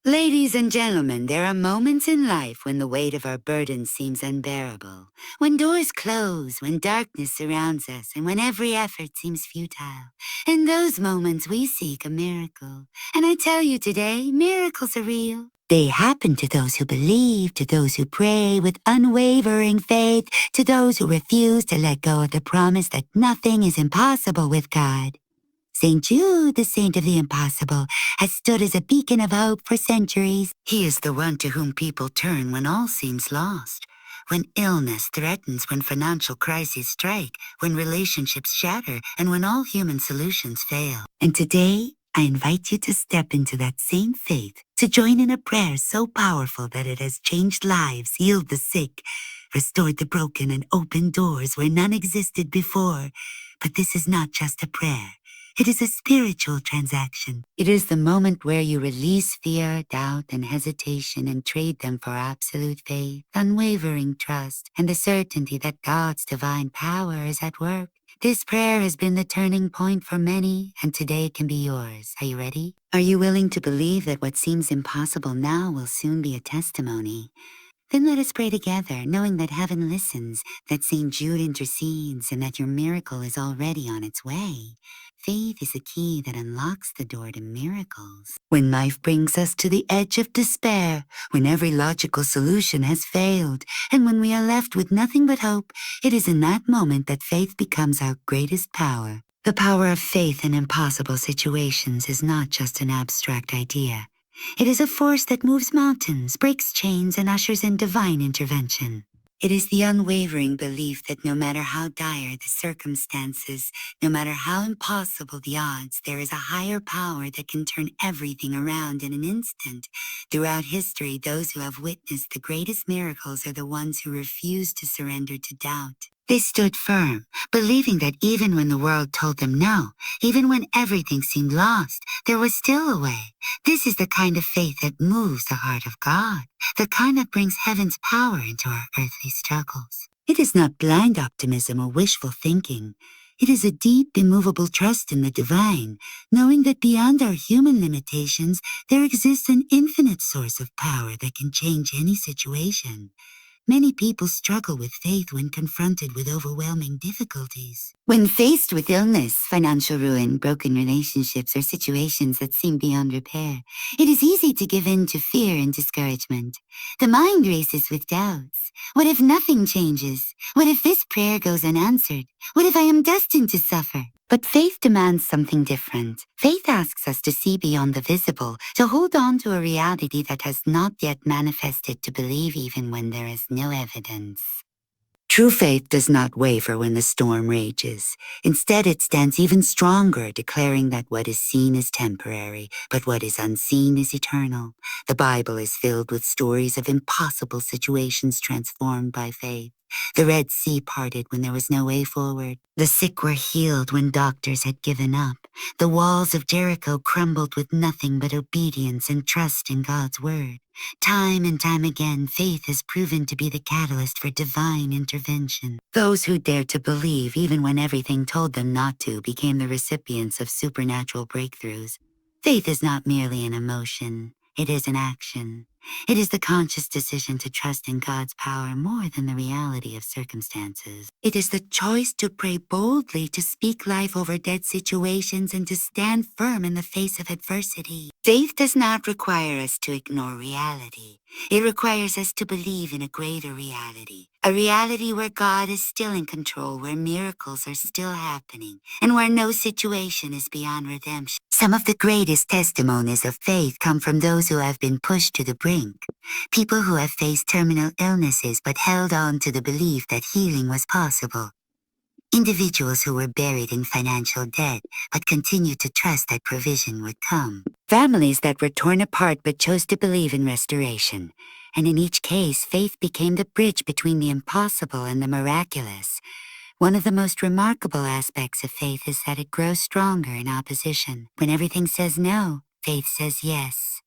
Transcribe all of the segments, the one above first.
Ladies and gentlemen, there are moments in life when the weight of our burdens seems unbearable. When doors close, when darkness surrounds us, and when every effort seems futile. In those moments, we seek a miracle. And I tell you today, miracles are real. They happen to those who believe, to those who pray with unwavering faith, to those who refuse to let go of the promise that nothing is impossible with God. Saint Jude, the saint of the impossible, has stood as a beacon of hope for centuries. He is the one to whom people turn when all seems lost, when illness threatens, when financial crises strike, when relationships shatter, and when all human solutions fail. And today, I invite you to step into that same faith, to join in a prayer so powerful that it has changed lives, healed the sick, restored the broken, and opened doors where none existed before. But this is not just a prayer. It is a spiritual transaction. It is the moment where you release fear, doubt, and hesitation and trade them for absolute faith, unwavering trust, and the certainty that God's divine power is at work. This prayer has been the turning point for many, and today can be yours. Are you ready? Are you willing to believe that what seems impossible now will soon be a testimony? Then let us pray together, knowing that heaven listens, that St. Jude intercedes, and that your miracle is already on its way. Faith is the key that unlocks the door to miracles. When life brings us to the edge of despair, when every logical solution has failed, and when we are left with nothing but hope, it is in that moment that faith becomes our greatest power. The power of faith in impossible situations is not just an abstract idea. It is a force that moves mountains, breaks chains, and ushers in divine intervention. It is the unwavering belief that no matter how dire the circumstances, no matter how impossible the odds, there is a higher power that can turn everything around in an instant. Throughout history, those who have witnessed the greatest miracles are the ones who refuse to surrender to doubt. They stood firm, believing that even when the world told them no, even when everything seemed lost, there was still a way. This is the kind of faith that moves the heart of God, the kind that brings heaven's power into our earthly struggles. It is not blind optimism or wishful thinking. It is a deep, immovable trust in the divine, knowing that beyond our human limitations, there exists an infinite source of power that can change any situation. Many people struggle with faith when confronted with overwhelming difficulties. When faced with illness, financial ruin, broken relationships, or situations that seem beyond repair, it is easy to give in to fear and discouragement. The mind races with doubts. What if nothing changes? What if this prayer goes unanswered? What if I am destined to suffer? But faith demands something different. Faith asks us to see beyond the visible, to hold on to a reality that has not yet manifested, to believe even when there is no evidence. True faith does not waver when the storm rages. Instead, it stands even stronger, declaring that what is seen is temporary, but what is unseen is eternal. The Bible is filled with stories of impossible situations transformed by faith. The Red Sea parted when there was no way forward. The sick were healed when doctors had given up. The walls of Jericho crumbled with nothing but obedience and trust in God's word. Time and time again, faith has proven to be the catalyst for divine intervention. Those who dared to believe, even when everything told them not to, became the recipients of supernatural breakthroughs. Faith is not merely an emotion. It is an action. It is the conscious decision to trust in God's power more than the reality of circumstances. It is the choice to pray boldly, to speak life over dead situations, and to stand firm in the face of adversity. Faith does not require us to ignore reality. It requires us to believe in a greater reality. A reality where God is still in control, where miracles are still happening, and where no situation is beyond redemption. Some of the greatest testimonies of faith come from those who have been pushed to the brink. People who have faced terminal illnesses but held on to the belief that healing was possible. Individuals who were buried in financial debt but continued to trust that provision would come. Families that were torn apart but chose to believe in restoration. And in each case, faith became the bridge between the impossible and the miraculous. One of the most remarkable aspects of faith is that it grows stronger in opposition. When everything says no, faith says yes.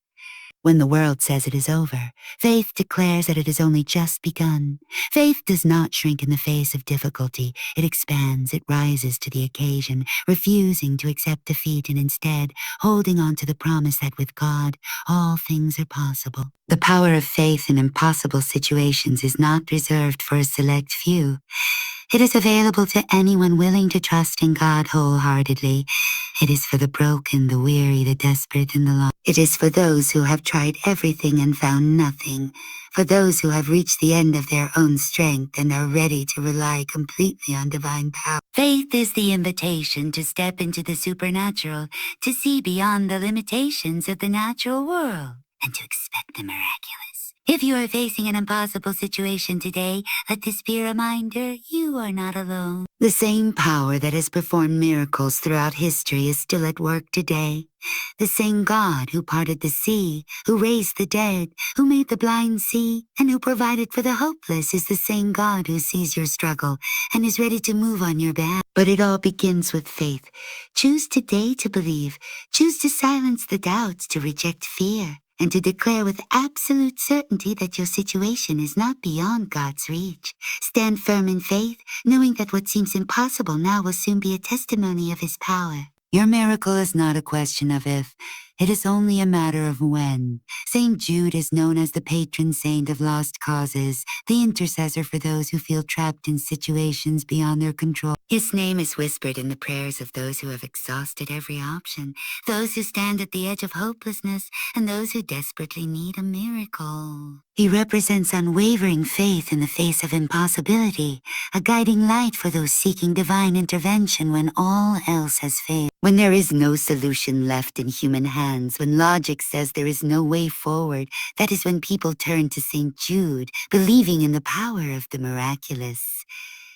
When the world says it is over, faith declares that it has only just begun. Faith does not shrink in the face of difficulty. It expands, it rises to the occasion, refusing to accept defeat and instead holding on to the promise that with God, all things are possible. The power of faith in impossible situations is not reserved for a select few. It is available to anyone willing to trust in God wholeheartedly. It is for the broken, the weary, the desperate, and the lost. It is for those who have tried everything and found nothing. For those who have reached the end of their own strength and are ready to rely completely on divine power. Faith is the invitation to step into the supernatural, to see beyond the limitations of the natural world, and to expect the miraculous. If you are facing an impossible situation today, let this be a reminder you are not alone. The same power that has performed miracles throughout history is still at work today. The same God who parted the sea, who raised the dead, who made the blind see, and who provided for the hopeless is the same God who sees your struggle and is ready to move on your behalf. But it all begins with faith. Choose today to believe. Choose to silence the doubts, to reject fear, and to declare with absolute certainty that your situation is not beyond God's reach. Stand firm in faith, knowing that what seems impossible now will soon be a testimony of His power. Your miracle is not a question of if, it is only a matter of when. Saint Jude is known as the patron saint of lost causes, the intercessor for those who feel trapped in situations beyond their control. His name is whispered in the prayers of those who have exhausted every option, those who stand at the edge of hopelessness, and those who desperately need a miracle. He represents unwavering faith in the face of impossibility, a guiding light for those seeking divine intervention when all else has failed. When there is no solution left in human hands, when logic says there is no way forward, that is when people turn to Saint Jude, believing in the power of the miraculous.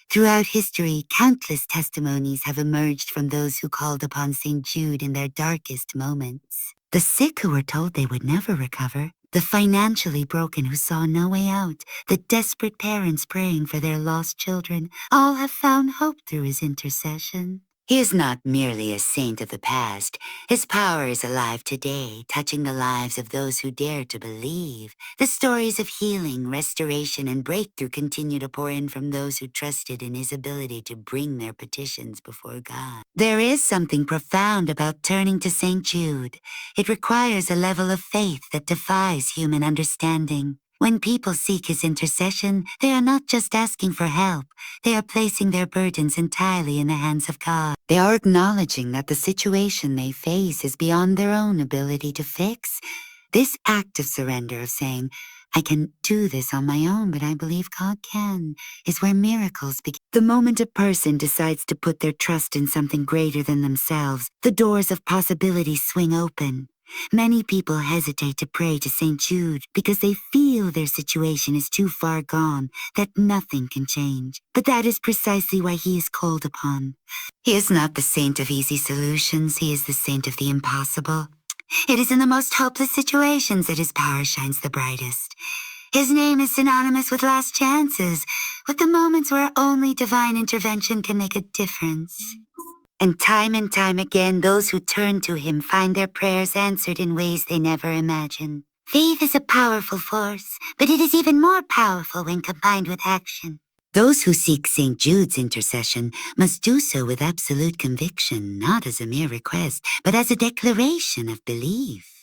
Throughout history, countless testimonies have emerged from those who called upon Saint Jude in their darkest moments. The sick who were told they would never recover, the financially broken who saw no way out, the desperate parents praying for their lost children, all have found hope through his intercession. He is not merely a saint of the past. His power is alive today, touching the lives of those who dare to believe. The stories of healing, restoration, and breakthrough continue to pour in from those who trusted in his ability to bring their petitions before God. There is something profound about turning to Saint Jude. It requires a level of faith that defies human understanding. When people seek his intercession, they are not just asking for help. They are placing their burdens entirely in the hands of God. They are acknowledging that the situation they face is beyond their own ability to fix. This act of surrender, of saying, I can do this on my own, but I believe God can, is where miracles begin. The moment a person decides to put their trust in something greater than themselves, the doors of possibility swing open. Many people hesitate to pray to Saint Jude because they feel their situation is too far gone, that nothing can change. But that is precisely why he is called upon. He is not the saint of easy solutions, he is the saint of the impossible. It is in the most hopeless situations that his power shines the brightest. His name is synonymous with last chances, with the moments where only divine intervention can make a difference. And time again, those who turn to him find their prayers answered in ways they never imagined. Faith is a powerful force, but it is even more powerful when combined with action. Those who seek St. Jude's intercession must do so with absolute conviction, not as a mere request, but as a declaration of belief.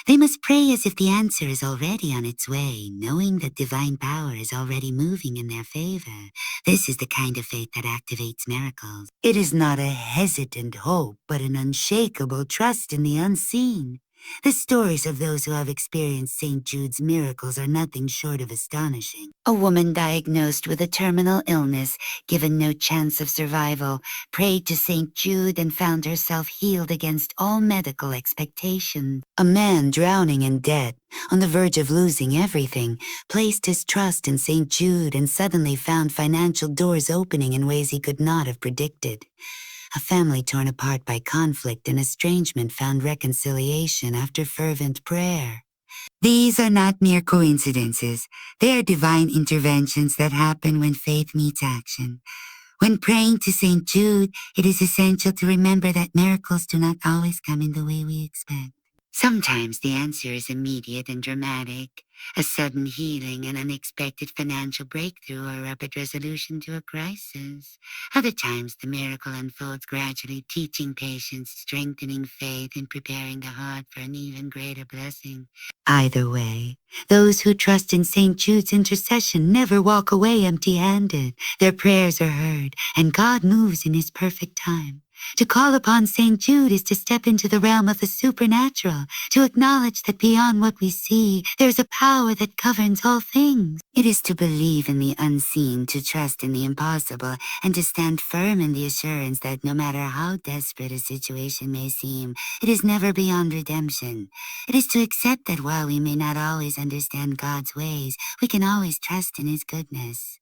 They must pray as if the answer is already on its way, knowing that divine power is already moving in their favor. This is the kind of faith that activates miracles. It is not a hesitant hope, but an unshakable trust in the unseen. The stories of those who have experienced St. Jude's miracles are nothing short of astonishing. A woman diagnosed with a terminal illness, given no chance of survival, prayed to St. Jude and found herself healed against all medical expectation. A man drowning in debt, on the verge of losing everything, placed his trust in St. Jude and suddenly found financial doors opening in ways he could not have predicted. A family torn apart by conflict and estrangement found reconciliation after fervent prayer. These are not mere coincidences. They are divine interventions that happen when faith meets action. When praying to St. Jude, it is essential to remember that miracles do not always come in the way we expect. Sometimes the answer is immediate and dramatic, a sudden healing, an unexpected financial breakthrough, or rapid resolution to a crisis. Other times the miracle unfolds gradually, teaching patience, strengthening faith, and preparing the heart for an even greater blessing. Either way, those who trust in St. Jude's intercession never walk away empty-handed. Their prayers are heard, and God moves in His perfect time. To call upon St. Jude is to step into the realm of the supernatural, to acknowledge that beyond what we see, there's a power that governs all things. It is to believe in the unseen, to trust in the impossible, and to stand firm in the assurance that no matter how desperate a situation may seem, it is never beyond redemption. It is to accept that while we may not always understand God's ways, we can always trust in His goodness.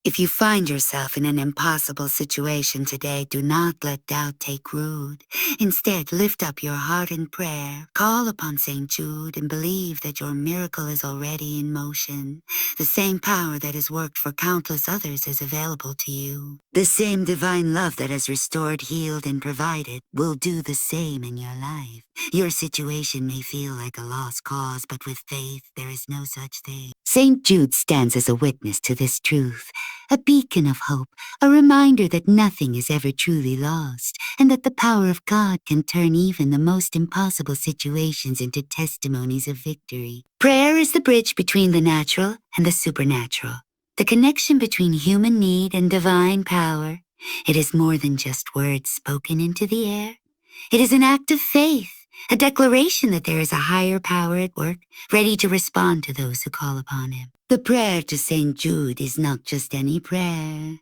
If you find yourself in an impossible situation today, do not let doubt take root. Instead, lift up your heart in prayer, call upon St. Jude, and believe that your miracle is already in motion. The same power that has worked for countless others is available to you. The same divine love that has restored, healed, and provided will do the same in your life. Your situation may feel like a lost cause, but with faith, there is no such thing. St. Jude stands as a witness to this truth, a beacon of hope, a reminder that nothing is ever truly lost, and that the power of God can turn even the most impossible situations into testimonies of victory. Prayer is the bridge between the natural and the supernatural, the connection between human need and divine power. It is more than just words spoken into the air. It is an act of faith, a declaration that there is a higher power at work, ready to respond to those who call upon Him. The prayer to St. Jude is not just any prayer.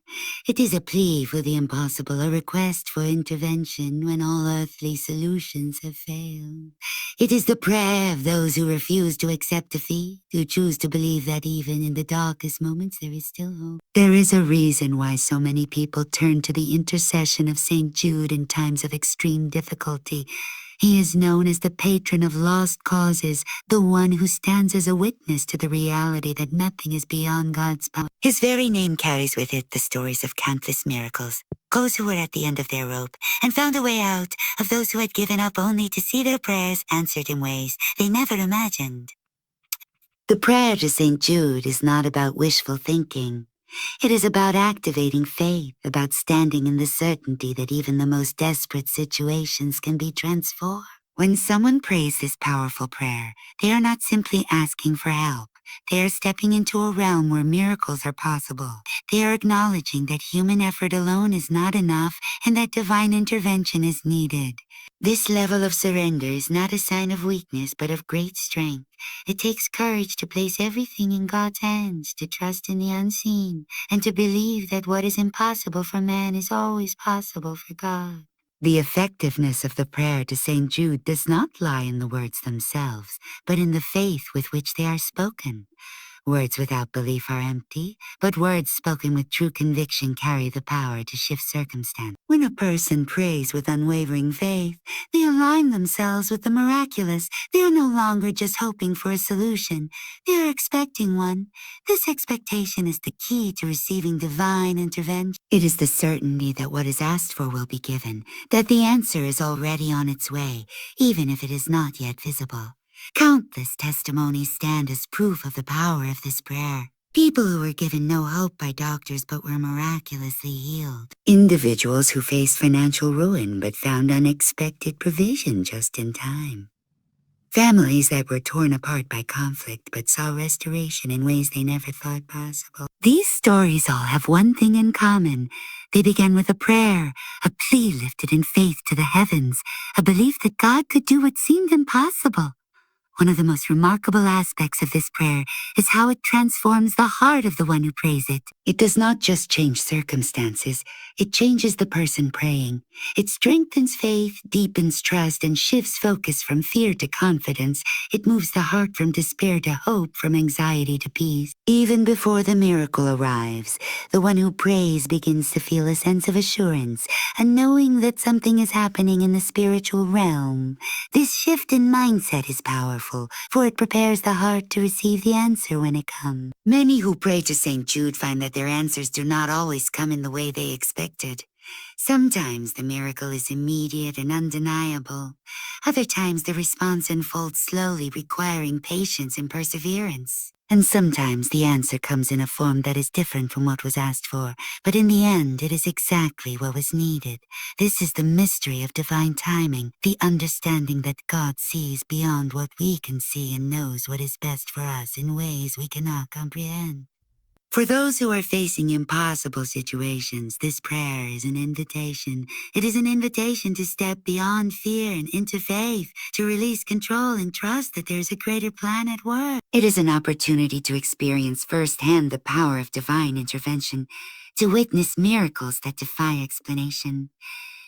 It is a plea for the impossible, a request for intervention when all earthly solutions have failed. It is the prayer of those who refuse to accept defeat, who choose to believe that even in the darkest moments there is still hope. There is a reason why so many people turn to the intercession of St. Jude in times of extreme difficulty. He is known as the patron of lost causes, the one who stands as a witness to the reality that nothing is beyond God's power. His very name carries with it the stories of countless miracles, those who were at the end of their rope and found a way out, of those who had given up only to see their prayers answered in ways they never imagined. The prayer to St. Jude is not about wishful thinking. It is about activating faith, about standing in the certainty that even the most desperate situations can be transformed. When someone prays this powerful prayer, they are not simply asking for help. They are stepping into a realm where miracles are possible. They are acknowledging that human effort alone is not enough and that divine intervention is needed. This level of surrender is not a sign of weakness, but of great strength. It takes courage to place everything in God's hands, to trust in the unseen, and to believe that what is impossible for man is always possible for God. The effectiveness of the prayer to St. Jude does not lie in the words themselves, but in the faith with which they are spoken. Words without belief are empty, but words spoken with true conviction carry the power to shift circumstance. When a person prays with unwavering faith, they align themselves with the miraculous. They are no longer just hoping for a solution. They are expecting one. This expectation is the key to receiving divine intervention. It is the certainty that what is asked for will be given, that the answer is already on its way, even if it is not yet visible. Countless testimonies stand as proof of the power of this prayer. People who were given no hope by doctors but were miraculously healed. Individuals who faced financial ruin but found unexpected provision just in time. Families that were torn apart by conflict but saw restoration in ways they never thought possible. These stories all have one thing in common. They began with a prayer, a plea lifted in faith to the heavens, a belief that God could do what seemed impossible. One of the most remarkable aspects of this prayer is how it transforms the heart of the one who prays it. It does not just change circumstances, it changes the person praying. It strengthens faith, deepens trust, and shifts focus from fear to confidence. It moves the heart from despair to hope, from anxiety to peace. Even before the miracle arrives, the one who prays begins to feel a sense of assurance, a knowing that something is happening in the spiritual realm. This shift in mindset is powerful, for it prepares the heart to receive the answer when it comes. Many who pray to St. Jude find that their answers do not always come in the way they expected. Sometimes the miracle is immediate and undeniable. Other times the response unfolds slowly, requiring patience and perseverance. And sometimes the answer comes in a form that is different from what was asked for, but in the end it is exactly what was needed. This is the mystery of divine timing, the understanding that God sees beyond what we can see and knows what is best for us in ways we cannot comprehend. For those who are facing impossible situations, this prayer is an invitation. It is an invitation to step beyond fear and into faith, to release control and trust that there's a greater plan at work. It is an opportunity to experience firsthand the power of divine intervention, to witness miracles that defy explanation.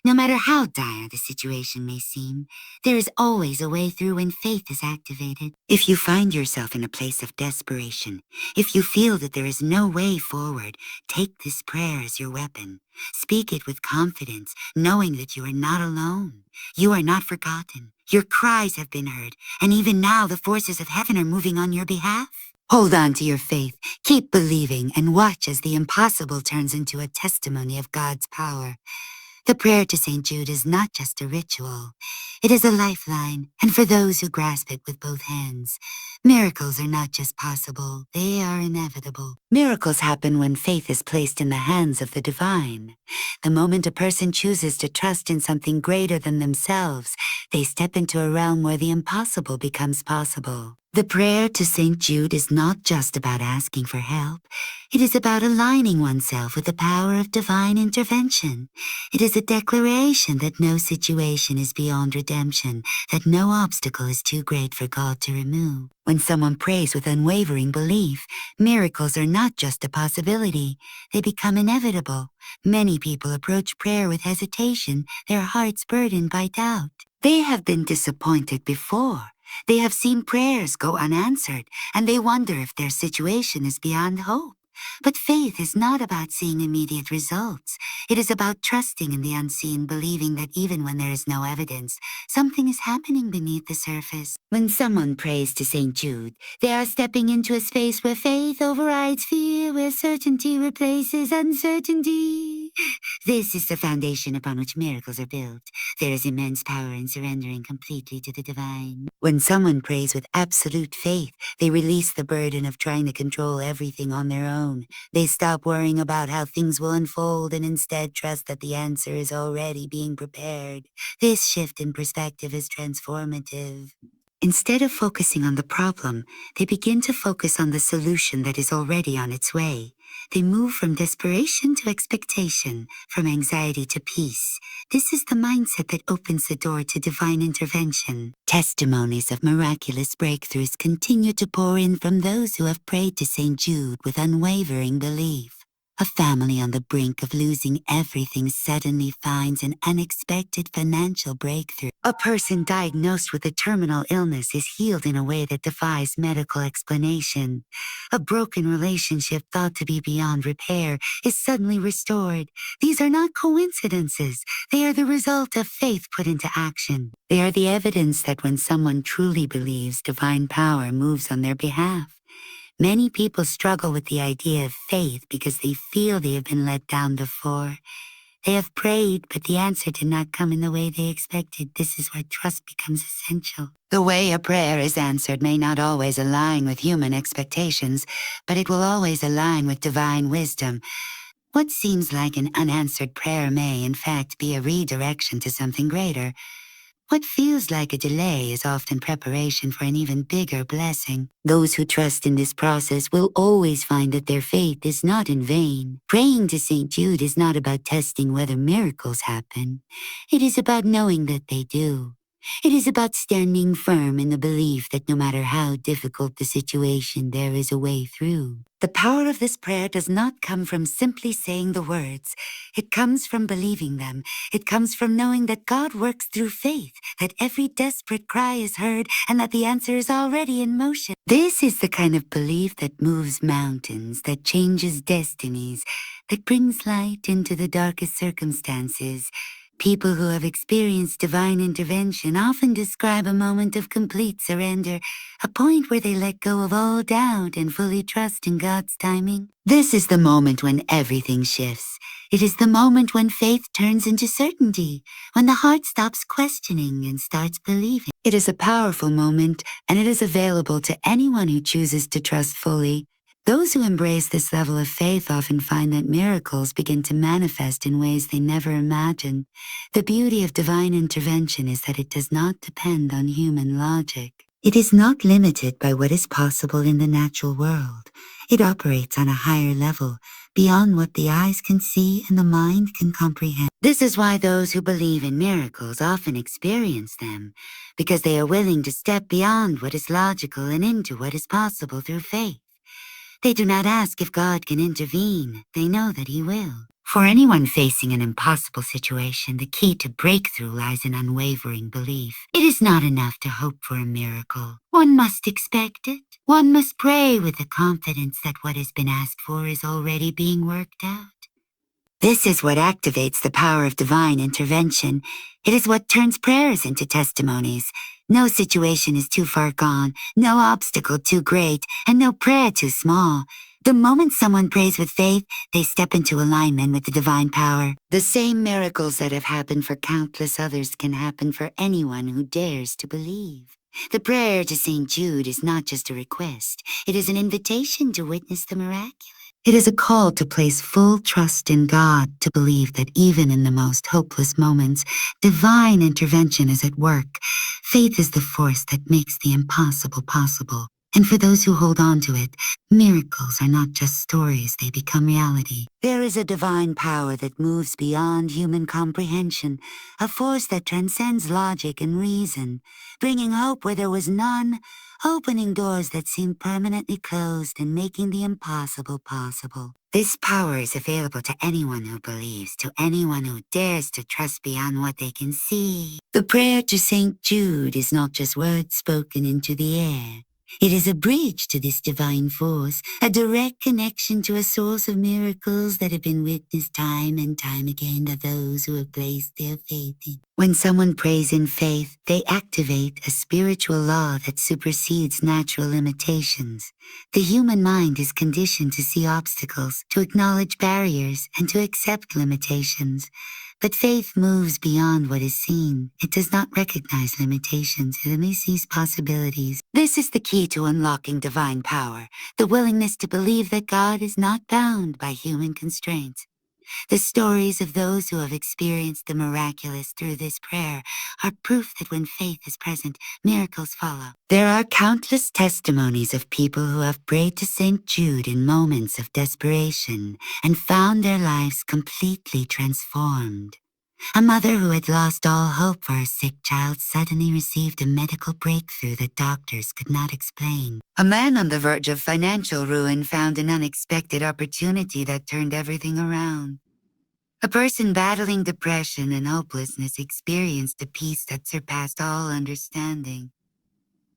No matter how dire the situation may seem, there is always a way through when faith is activated. If you find yourself in a place of desperation, if you feel that there is no way forward, take this prayer as your weapon. Speak it with confidence, knowing that you are not alone. You are not forgotten. Your cries have been heard, and even now the forces of heaven are moving on your behalf. Hold on to your faith, keep believing, and watch as the impossible turns into a testimony of God's power. The prayer to St. Jude is not just a ritual. It is a lifeline, and for those who grasp it with both hands, miracles are not just possible, they are inevitable. Miracles happen when faith is placed in the hands of the divine. The moment a person chooses to trust in something greater than themselves, they step into a realm where the impossible becomes possible. The prayer to St. Jude is not just about asking for help. It is about aligning oneself with the power of divine intervention. It is a declaration that no situation is beyond redemption, that no obstacle is too great for God to remove. When someone prays with unwavering belief, miracles are not just a possibility, they become inevitable. Many people approach prayer with hesitation, their hearts burdened by doubt. They have been disappointed before. They have seen prayers go unanswered, and they wonder if their situation is beyond hope. But faith is not about seeing immediate results. It is about trusting in the unseen, believing that even when there is no evidence, something is happening beneath the surface. When someone prays to St. Jude, they are stepping into a space where faith overrides fear, where certainty replaces uncertainty. This is the foundation upon which miracles are built. There is immense power in surrendering completely to the divine. When someone prays with absolute faith, they release the burden of trying to control everything on their own. They stop worrying about how things will unfold and instead trust that the answer is already being prepared. This shift in perspective is transformative. Instead of focusing on the problem, they begin to focus on the solution that is already on its way. They move from desperation to expectation, from anxiety to peace. This is the mindset that opens the door to divine intervention. Testimonies of miraculous breakthroughs continue to pour in from those who have prayed to St. Jude with unwavering belief. A family on the brink of losing everything suddenly finds an unexpected financial breakthrough. A person diagnosed with a terminal illness is healed in a way that defies medical explanation. A broken relationship thought to be beyond repair is suddenly restored. These are not coincidences. They are the result of faith put into action. They are the evidence that when someone truly believes, divine power moves on their behalf. Many people struggle with the idea of faith because they feel they have been let down before. They have prayed, but the answer did not come in the way they expected. This is where trust becomes essential. The way a prayer is answered may not always align with human expectations, but it will always align with divine wisdom. What seems like an unanswered prayer may, in fact, be a redirection to something greater. What feels like a delay is often preparation for an even bigger blessing. Those who trust in this process will always find that their faith is not in vain. Praying to St. Jude is not about testing whether miracles happen. It is about knowing that they do. It is about standing firm in the belief that no matter how difficult the situation, there is a way through. The power of this prayer does not come from simply saying the words. It comes from believing them. It comes from knowing that God works through faith, that every desperate cry is heard, and that the answer is already in motion. This is the kind of belief that moves mountains, that changes destinies, that brings light into the darkest circumstances. People who have experienced divine intervention often describe a moment of complete surrender, a point where they let go of all doubt and fully trust in God's timing. This is the moment when everything shifts. It is the moment when faith turns into certainty, when the heart stops questioning and starts believing. It is a powerful moment, and it is available to anyone who chooses to trust fully. Those who embrace this level of faith often find that miracles begin to manifest in ways they never imagined. The beauty of divine intervention is that it does not depend on human logic. It is not limited by what is possible in the natural world. It operates on a higher level, beyond what the eyes can see and the mind can comprehend. This is why those who believe in miracles often experience them, because they are willing to step beyond what is logical and into what is possible through faith. They do not ask if God can intervene. They know that He will. For anyone facing an impossible situation, the key to breakthrough lies in unwavering belief. It is not enough to hope for a miracle. One must expect it. One must pray with the confidence that what has been asked for is already being worked out. This is what activates the power of divine intervention. It is what turns prayers into testimonies. No situation is too far gone, no obstacle too great, and no prayer too small. The moment someone prays with faith, they step into alignment with the divine power. The same miracles that have happened for countless others can happen for anyone who dares to believe. The prayer to Saint Jude is not just a request. It is an invitation to witness the miraculous. It is a call to place full trust in God, to believe that even in the most hopeless moments, divine intervention is at work. Faith is the force that makes the impossible possible. And for those who hold on to it, miracles are not just stories, they become reality. There is a divine power that moves beyond human comprehension, a force that transcends logic and reason, bringing hope where there was none, opening doors that seemed permanently closed and making the impossible possible. This power is available to anyone who believes, to anyone who dares to trust beyond what they can see. The prayer to Saint Jude is not just words spoken into the air. It is a bridge to this divine force, a direct connection to a source of miracles that have been witnessed time and time again by those who have placed their faith in. When someone prays in faith, they activate a spiritual law that supersedes natural limitations. The human mind is conditioned to see obstacles, to acknowledge barriers, and to accept limitations. But faith moves beyond what is seen. It does not recognize limitations. It only sees possibilities. This is the key to unlocking divine power, the willingness to believe that God is not bound by human constraints. The stories of those who have experienced the miraculous through this prayer are proof that when faith is present, miracles follow. There are countless testimonies of people who have prayed to Saint Jude in moments of desperation and found their lives completely transformed. A mother who had lost all hope for her sick child suddenly received a medical breakthrough that doctors could not explain. A man on the verge of financial ruin found an unexpected opportunity that turned everything around. A person battling depression and hopelessness experienced a peace that surpassed all understanding.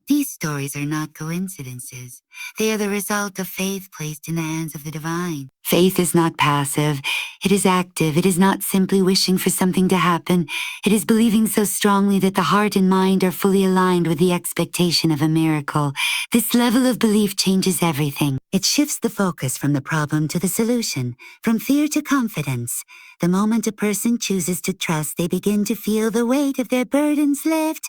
These stories are not coincidences. They are the result of faith placed in the hands of the divine. Faith is not passive. It is active. It is not simply wishing for something to happen. It is believing so strongly that the heart and mind are fully aligned with the expectation of a miracle. This level of belief changes everything. It shifts the focus from the problem to the solution, from fear to confidence. The moment a person chooses to trust, they begin to feel the weight of their burdens lift.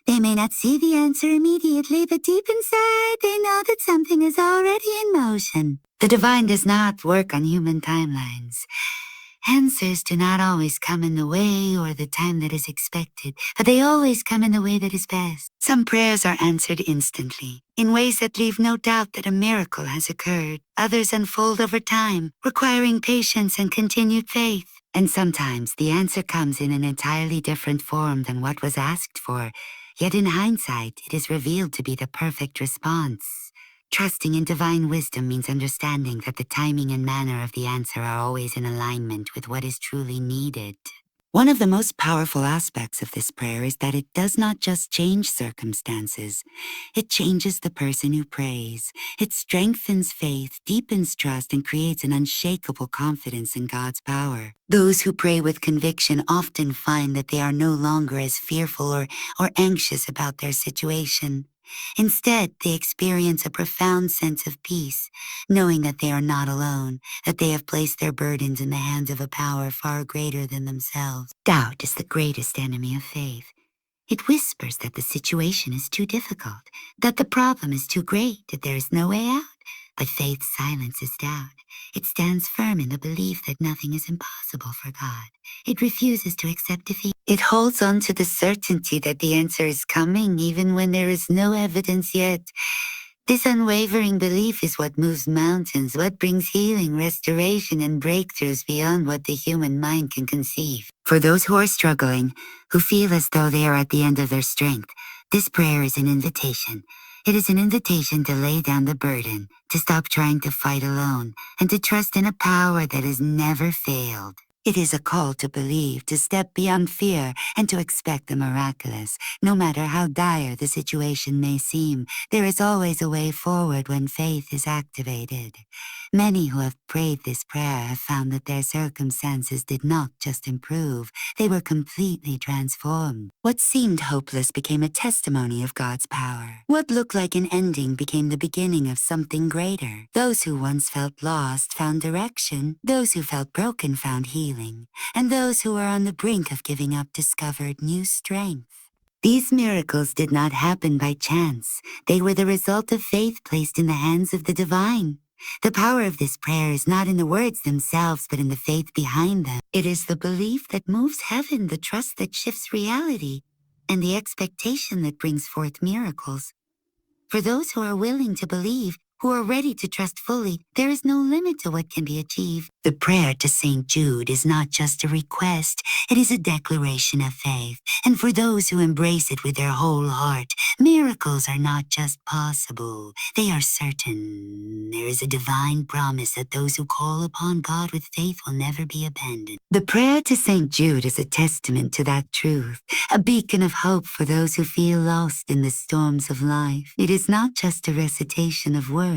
They may not see the answer immediately, but deep inside, they know that something is already in motion. The divine does not work on human timelines. Answers do not always come in the way or the time that is expected, but they always come in the way that is best. Some prayers are answered instantly, in ways that leave no doubt that a miracle has occurred. Others unfold over time, requiring patience and continued faith. And sometimes the answer comes in an entirely different form than what was asked for. Yet in hindsight, it is revealed to be the perfect response. Trusting in divine wisdom means understanding that the timing and manner of the answer are always in alignment with what is truly needed. One of the most powerful aspects of this prayer is that it does not just change circumstances. It changes the person who prays. It strengthens faith, deepens trust, and creates an unshakable confidence in God's power. Those who pray with conviction often find that they are no longer as fearful or anxious about their situation. Instead, they experience a profound sense of peace, knowing that they are not alone, that they have placed their burdens in the hands of a power far greater than themselves. Doubt is the greatest enemy of faith. It whispers that the situation is too difficult, that the problem is too great, that there is no way out. But faith silences doubt. It stands firm in the belief that nothing is impossible for God. It refuses to accept defeat. It holds on to the certainty that the answer is coming even when there is no evidence yet. This unwavering belief is what moves mountains, what brings healing, restoration, and breakthroughs beyond what the human mind can conceive. For those who are struggling, who feel as though they are at the end of their strength, this prayer is an invitation. It is an invitation to lay down the burden, to stop trying to fight alone, and to trust in a power that has never failed. It is a call to believe, to step beyond fear, and to expect the miraculous. No matter how dire the situation may seem, there is always a way forward when faith is activated. Many who have prayed this prayer have found that their circumstances did not just improve, they were completely transformed. What seemed hopeless became a testimony of God's power. What looked like an ending became the beginning of something greater. Those who once felt lost found direction. Those who felt broken found healing. And those who were on the brink of giving up discovered new strength. These miracles did not happen by chance. They were the result of faith placed in the hands of the divine. The power of this prayer is not in the words themselves, but in the faith behind them. It is the belief that moves heaven, the trust that shifts reality, and the expectation that brings forth miracles. For those who are willing to believe, who are ready to trust fully, there is no limit to what can be achieved. The prayer to Saint Jude is not just a request, it is a declaration of faith. And for those who embrace it with their whole heart, miracles are not just possible, they are certain. There is a divine promise that those who call upon God with faith will never be abandoned. The prayer to Saint Jude is a testament to that truth, a beacon of hope for those who feel lost in the storms of life. It is not just a recitation of words.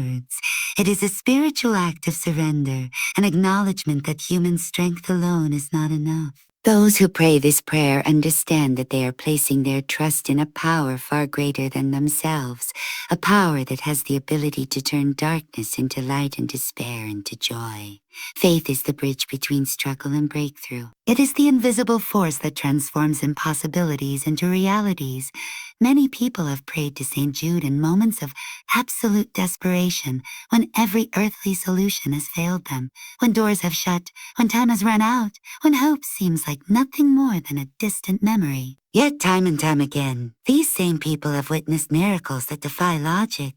It is a spiritual act of surrender, an acknowledgement that human strength alone is not enough. Those who pray this prayer understand that they are placing their trust in a power far greater than themselves, a power that has the ability to turn darkness into light and despair into joy. Faith is the bridge between struggle and breakthrough. It is the invisible force that transforms impossibilities into realities. Many people have prayed to St. Jude in moments of absolute desperation, when every earthly solution has failed them, when doors have shut, when time has run out, when hope seems like nothing more than a distant memory. Yet time and time again, these same people have witnessed miracles that defy logic,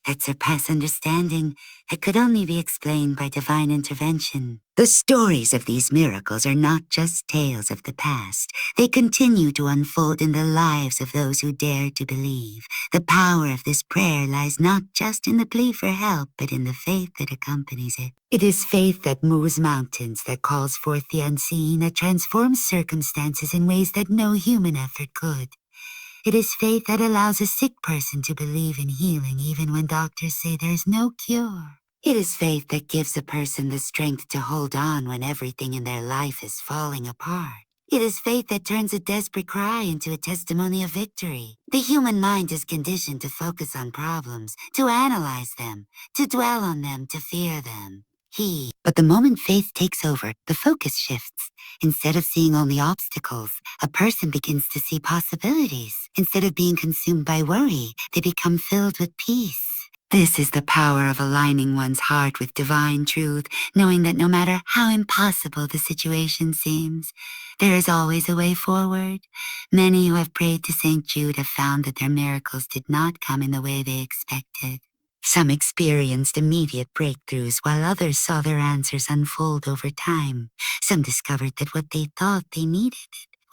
that surpass understanding, that could only be explained by divine intervention. The stories of these miracles are not just tales of the past. They continue to unfold in the lives of those who dare to believe. The power of this prayer lies not just in the plea for help, but in the faith that accompanies it. It is faith that moves mountains, that calls forth the unseen, that transforms circumstances in ways that no human effort could. It is faith that allows a sick person to believe in healing even when doctors say there is no cure. It is faith that gives a person the strength to hold on when everything in their life is falling apart. It is faith that turns a desperate cry into a testimony of victory. The human mind is conditioned to focus on problems, to analyze them, to dwell on them, to fear them. But the moment faith takes over, the focus shifts. Instead of seeing only obstacles, a person begins to see possibilities. Instead of being consumed by worry, they become filled with peace. This is the power of aligning one's heart with divine truth, knowing that no matter how impossible the situation seems, there is always a way forward. Many who have prayed to St. Jude have found that their miracles did not come in the way they expected. Some experienced immediate breakthroughs, while others saw their answers unfold over time. Some discovered that what they thought they needed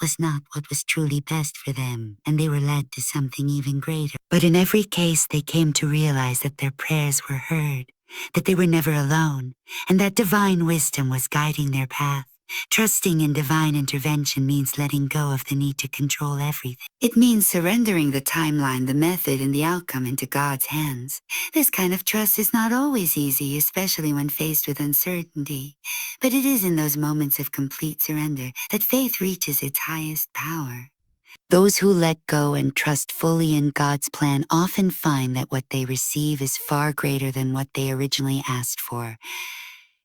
was not what was truly best for them, and they were led to something even greater. But in every case, they came to realize that their prayers were heard, that they were never alone, and that divine wisdom was guiding their path. Trusting in divine intervention means letting go of the need to control everything. It means surrendering the timeline, the method, and the outcome into God's hands. This kind of trust is not always easy, especially when faced with uncertainty. But it is in those moments of complete surrender that faith reaches its highest power. Those who let go and trust fully in God's plan often find that what they receive is far greater than what they originally asked for.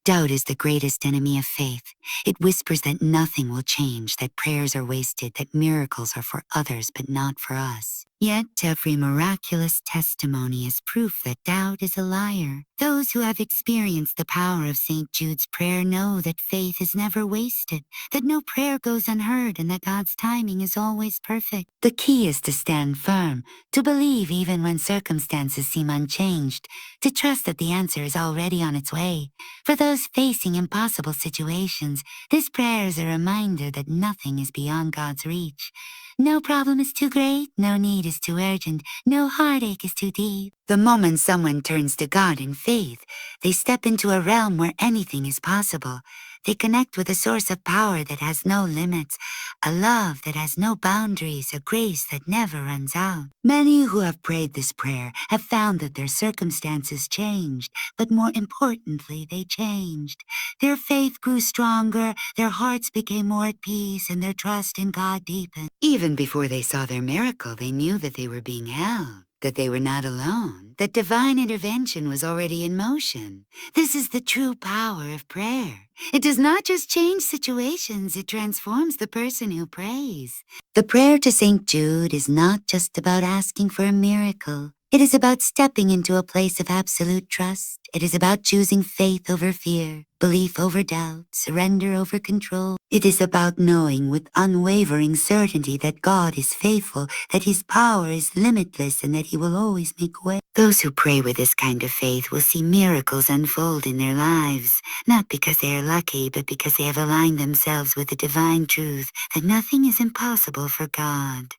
Doubt is the greatest enemy of faith. It whispers that nothing will change, that prayers are wasted, that miracles are for others but not for us. Yet every miraculous testimony is proof that doubt is a liar. Those who have experienced the power of Saint Jude's prayer know that faith is never wasted, that no prayer goes unheard, and that God's timing is always perfect. The key is to stand firm, to believe even when circumstances seem unchanged, to trust that the answer is already on its way. For those facing impossible situations, this prayer is a reminder that nothing is beyond God's reach. No problem is too great, no need is too urgent, no heartache is too deep. The moment someone turns to God in faith, they step into a realm where anything is possible. They connect with a source of power that has no limits, a love that has no boundaries, a grace that never runs out. Many who have prayed this prayer have found that their circumstances changed, but more importantly, they changed. Their faith grew stronger, their hearts became more at peace, and their trust in God deepened. Even before they saw their miracle, they knew that they were being held, that they were not alone, that divine intervention was already in motion. This is the true power of prayer. It does not just change situations, it transforms the person who prays. The prayer to St. Jude is not just about asking for a miracle. It is about stepping into a place of absolute trust. It is about choosing faith over fear, belief over doubt, surrender over control. It is about knowing with unwavering certainty that God is faithful, that His power is limitless, and that He will always make a way. Those who pray with this kind of faith will see miracles unfold in their lives, not because they are lucky, but because they have aligned themselves with the divine truth that nothing is impossible for God.